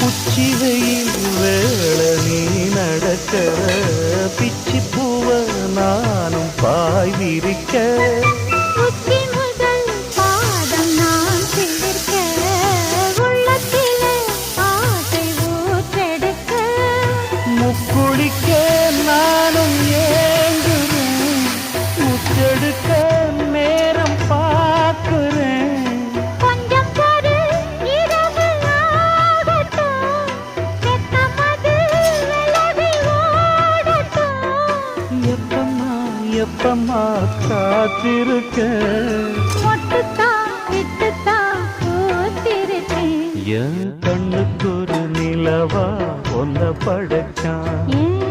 உச்சி வெயில் வேள நீ நடக்க பிச்சி பூவ நானும் பாய் விரிக்க உச்சி முதல் பாதம் நான் சிலிர்க்க உள்ளத்திலே ஆசை ஊற்றெடுக்க முக்குளிக்க நானும் ஏங்குறேன் முத்தெடுக்க நேரம் பார்க்கிறேன் கொஞ்சம் பொறு இரவு ஆகட்டும் வெப்பமது விலகி ஓடட்டும் எப்பம்மா எப்பம்மா காத்திருக்க மொட்டுத்தான் விட்டுத்தான் பூத்திருக்கேன் என் கண்ணுக்கு ஒரு நிலவா ஒன்ன படைச்சான் ஏன்